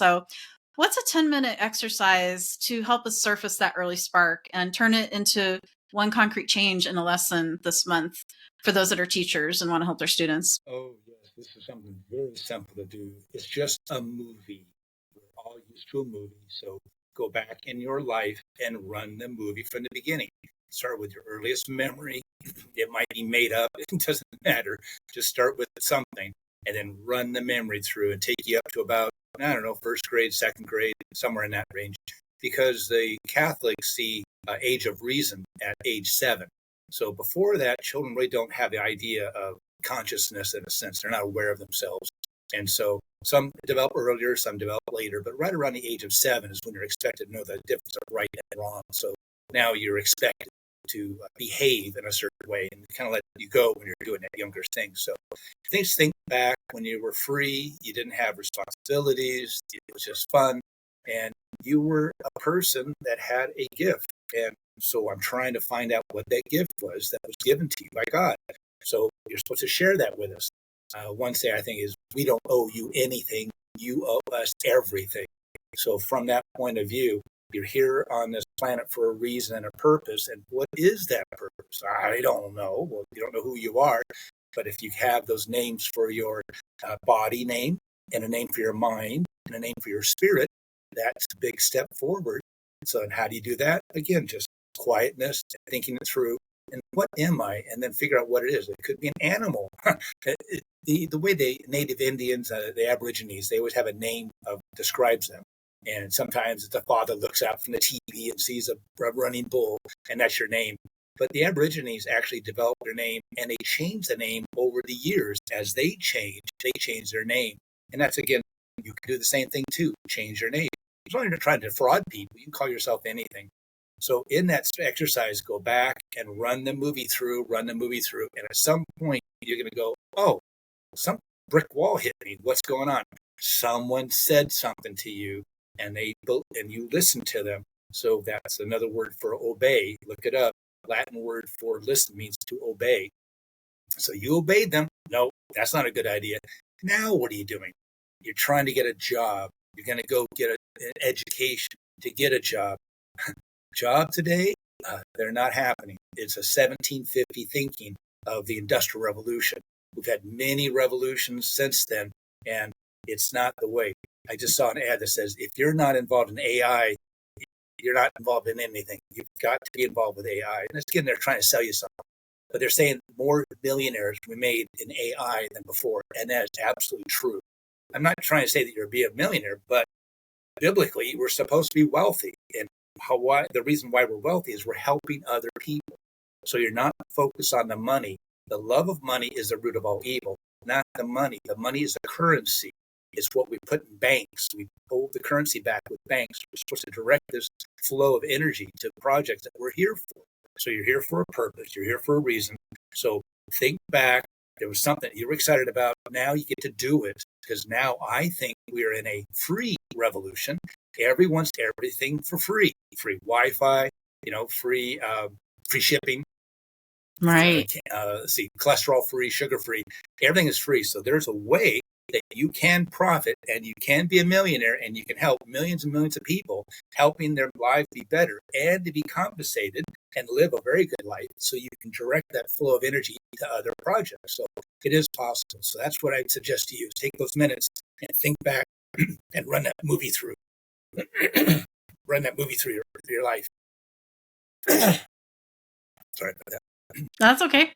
So what's a 10-minute exercise to help us surface that early spark and turn it into one concrete change in a lesson this month for those that are teachers and want to help their students? Oh, yes, this is something very simple to do. It's just a movie. We're all used to a movie. So go back in your life and run the movie from the beginning. Start with your earliest memory. It might be made up, it doesn't matter. Just start with something and then run the memory through and take you up to about, I don't know, first grade, second grade, somewhere in that range. Because the Catholics see age of reason at age 7. So before that, children really don't have the idea of consciousness in a sense. They're not aware of themselves. And so some develop earlier, some develop later, but right around the age of 7 is when you're expected to know the difference of right and wrong. So now you're expected to behave in a certain way and kind of let you go when you're doing that younger thing. So think back when you were free, you didn't have responsibilities, it was just fun, and you were a person that had a gift. And so I'm trying to find out what that gift was that was given to you by God. So you're supposed to share that with us. One thing I think is we don't owe you anything. You owe us everything. So from that point of view, you're here on this planet for a reason and a purpose. And what is that purpose? I don't know. Well, you don't know who you are. But if you have those names for your body name and a name for your mind and a name for your spirit, that's a big step forward. So and how do you do that? Again, just quietness, thinking it through. And what am I? And then figure out what it is. It could be an animal. The way the native Indians, the Aborigines, they always have a name that describes them. And sometimes the father looks out from the TV and sees a running bull, and that's your name. But the Aborigines actually developed their name, and they changed the name over the years. As they change their name. And that's, again, you can do the same thing too, change your name. As long as you're not trying to defraud people, you can call yourself anything. So in that exercise, go back and run the movie through. And at some point, you're going to go, oh, some brick wall hit me. What's going on? Someone said something to you, and you listened to them. So that's another word for obey. Look it up. Latin word for listen means to obey. So you obeyed them. No, that's not a good idea. Now what are you doing? You're trying to get a job. You're going to go get an education to get a job. Job today, they're not happening. It's a 1750 thinking of the Industrial Revolution. We've had many revolutions since then, and it's not the way. I just saw an ad that says, if you're not involved in AI, you're not involved in anything. You've got to be involved with AI. And again, they're trying to sell you something. But they're saying more millionaires were made in AI than before, and that is absolutely true. I'm not trying to say that you're be a millionaire, but biblically, we're supposed to be wealthy. And the reason why we're wealthy is we're helping other people. So you're not focused on the money. The love of money is the root of all evil, not the money. The money is the currency. It's what we put in banks. We hold the currency back with banks. We're supposed to direct this flow of energy to projects that we're here for. So you're here for a purpose. You're here for a reason. So think back. There was something you were excited about. Now you get to do it, because now I think we are in a free revolution. Everyone's everything for free. Free Wi-Fi, free shipping. Right. Cholesterol free, sugar free. Everything is free. So there's a way that you can profit and you can be a millionaire and you can help millions and millions of people, helping their lives be better and to be compensated and live a very good life, so you can direct that flow of energy to other projects. So it is possible. So that's what I'd suggest to you. Take those minutes and think back and run that movie through. Run that movie through your life. Sorry about that. That's okay.